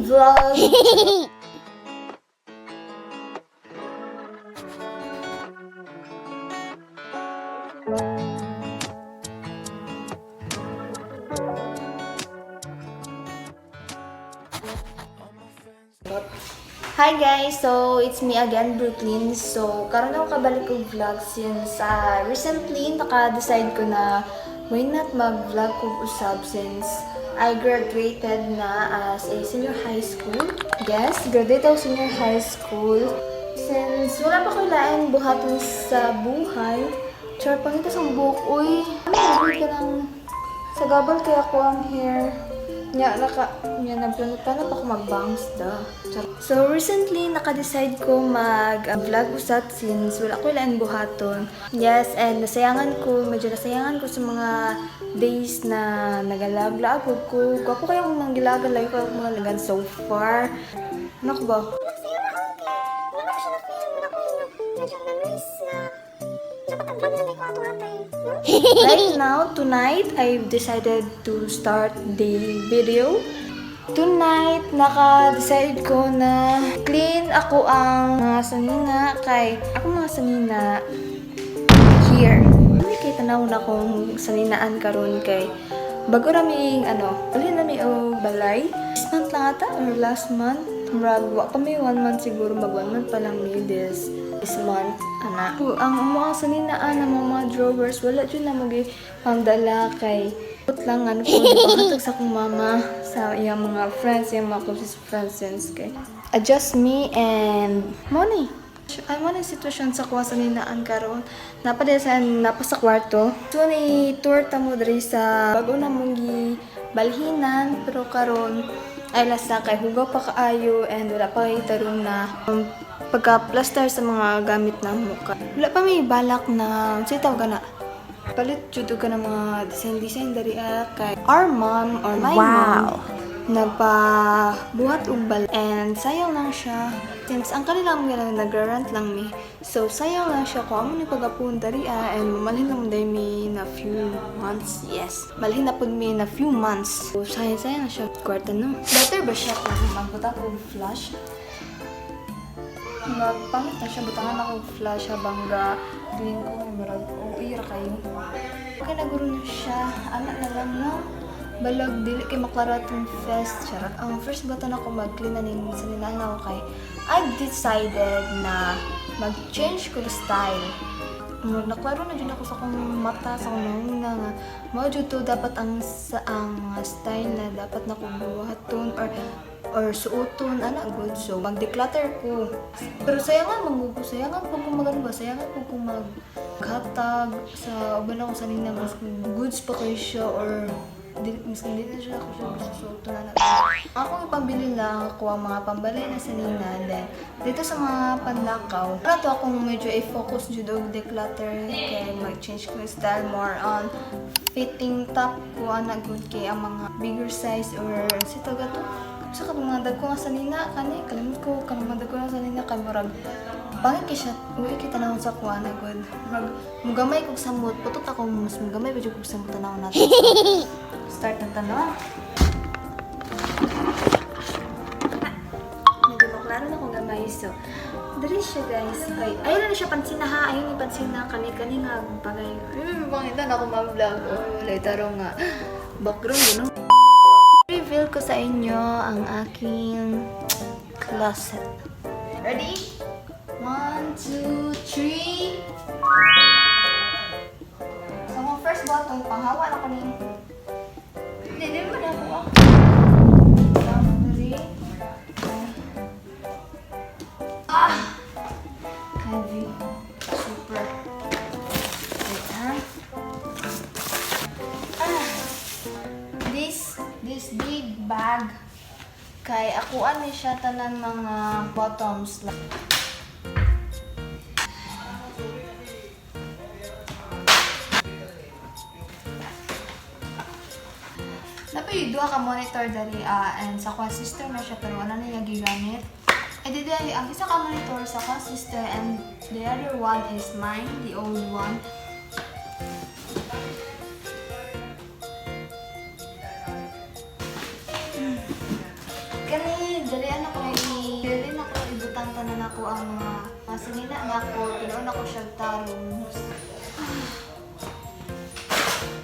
vlog. Hi guys! So, it's me again, Brooklyn. So, karon ako kabalik og vlog since recently naka-decide ko na why not mag-vlog ko usab since I graduated na as a senior high school. Yes, graduate ako senior high school. Since wala pa ko lain buhaton sa buhay, char pangita sa buhok, uy, ano ka lang sa gabal kaya ako ang hair. Nagplano-plano pa ako mag-bangs da. So, recently, naka-decide ko mag-vlog usat since wala ko ilang buhaton. Yes, and medyo nasayangan ko sa mga days na nagalag-lag ko. Gwapo kaya akong manggilagan, lagi ko mga lagan so far. Ano ko ba? Right now, tonight, I've decided to start the video. Tonight, naka-decide ko na clean ako ang mga sanina kay ako mga sanina here. Hindi kay tanaw na kung saninaan karon kay bago raming alin na may balay. This month lang ata or last month. Wa pa may 1 month siguro, mag 1 month pa lang may this month, ana. Ang mga saninaan ng mga drawers, wala dyan na pangdala kay putlangan ko, di panghatag sa akong mama, sa iyang mga friends, iyang mga closest friends, kay adjust me and money. Ay mo na sitwasyon sa kuha saninaan karon. Napa sa kwarto. So ni tour ta mo diri sa bago na mong balhinan, pero karon ay lasa kay hugaw pa kaayo and wala pa kay tarong na pagka-plaster sa mga gamit ng mukha. Wala pa may balak na sitaw ka na. Palit jud ka ng mga design dari kay our mom or my mom nagpabuhat og bal and sayang lang siya since ang kanilang mga nag-rent lang mi. So sayang lang siya kung amo ni pagapun dari and malhin lang day mi na few months. Yes, malhin na pud mi na few months. So sayang na siya kwarta no. Better ba siya kung magbutak og flash? Magpangit na siya, butangan ako flash habang clean ko, marag uira kayo. Okay, naguro na siya, anak na lang no? Balag, dili kay maklaratong fest, charot. Ang first button ako mag-clean na ning sanilan ako kay I've decided na mag-change ko na style. Naklaro na dyan ako sa akong mata, sa akong nanguna nga. Mga dyan to, dapat ang style na dapat na kong buhaton or suoton, good. So, mag-declutter ko. Pero sayangan po kung magano ba, sayangan po kung maghatag sa uban ako sa nina, mas goods pa kayo siya or miskin din na siya ako siya gusto suoton na natin. Ako yung pambili lang ako ang mga pambalay na sa nina. Then, dito sa mga panlakaw, to akong medyo i-focus dyan og declutter kaya mag-change ko yung style more on fitting top ko, good kay ang mga bigger size or sito gato. Sa mga dagko nga sa nina, kalimut ko, mga dagko nga sa nina, murag, pangit kay siya, uwi kita na sa kuha na good. Mugamay kong samot, putot ako, mas mugamay pa dyan kong samot na natin. So, start ng tanong. Medyo maklaro na kong gamay, so, dali siya guys. Ayun na siya pansin na ha, ayun yung pansin na kani-kani nga bagay. Pangit na ako mag-vlog, wala tarong nga background, you know? Reveal ko sa inyo ang aking closet. Ready? 1, 2, 3. So, ang first bottle, panghawa na ko ni. Hindi mo na ako. 3. Heavy. Super. Wait, ha? This big bag kay akuan ni siya tanan mga bottoms lang. Napay duha ka monitor dari and sa kwa sister na siya pero wala na niya gigamit. Dili ang isa ka monitor sa kwa sister and the other one is mine, the old one. ako ang mga masinina na ako, pinuon ako siya tarong.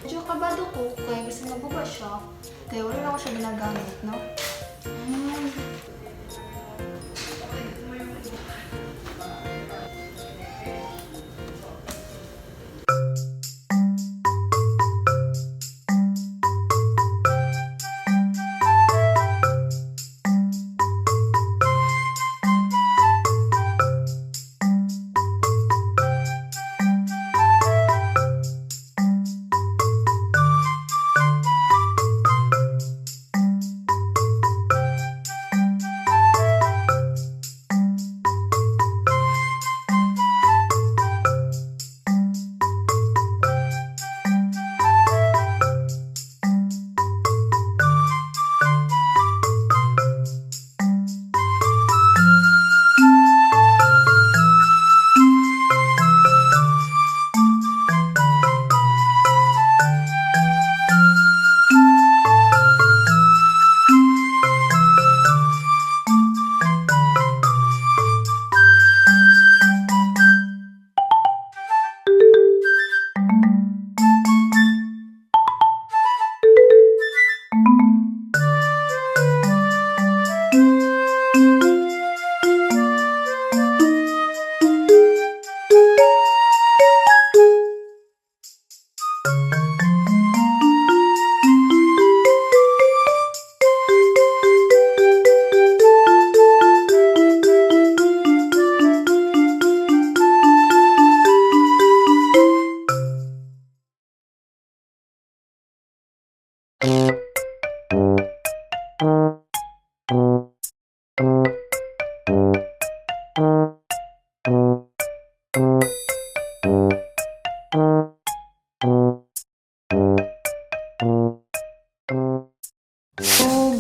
Medyo kabado ko, kaya gusto mabuba siya. Kaya wala na ako siya ginagamit, no?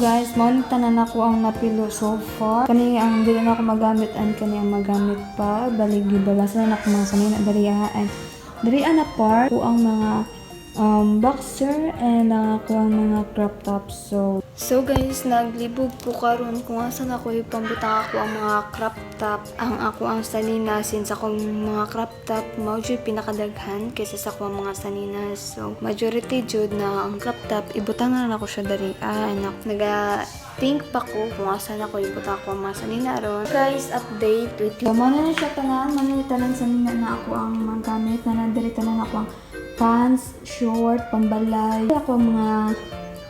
Guys, maunit tanan ako ang napilo so far. Kani ang dili na ako magamit and kani ang magamit pa. Balig gibalasa na ako mga sanina darihaan. Darihaan na part ko ang mga boxer and ako ang mga crop tops. So guys, naglibog po karon kung asan ako ipambutang ako ang mga crop top. Ang ako ang sanina since ako mga crop top mao jud pinakadaghan kaysa sa ako mga sanina. So majority jud na ang crop top ibutangan na ako siya dariaan. Naga-think pa ko kung asan ako ibutang ako ang mga sanina ron. Guys, update with you. Mano na siya tanan, tanan sanina na ako ang magamit na nandiri tanan ako ang pants, short, pambalay. Ako mga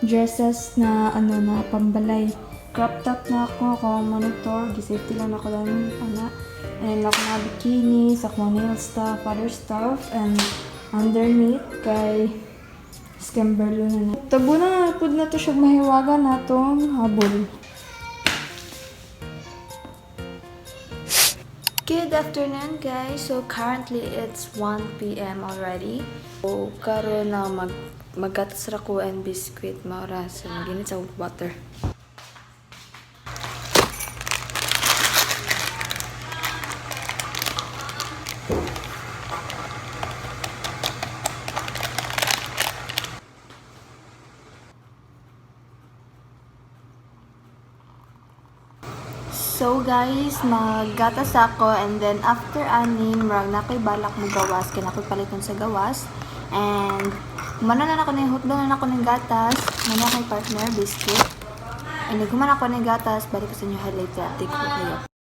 dresses na na pambalay. Crop top na ako monitor, gisafety lang ako lang and ako mga bikinis, ako mga nail stuff, other stuff, and underneath kay Skimberlo na na. Tabo na pud na to siya mahiwagan natong habol. Good afternoon guys. So currently it's 1 p.m. already. So karon na maggatas ra ko and biscuit maura so maginit sa water. So guys, maggatas ako and then after anin, marag na ko'y balak mo gawas, kaya na ko'y paliton sa gawas. And kumana na ako ng hotdog na ako ng gatas, mana ko'y partner, biscuit. And nagkuman ako ng gatas, balik ko sa inyo highlight, update ko kayo.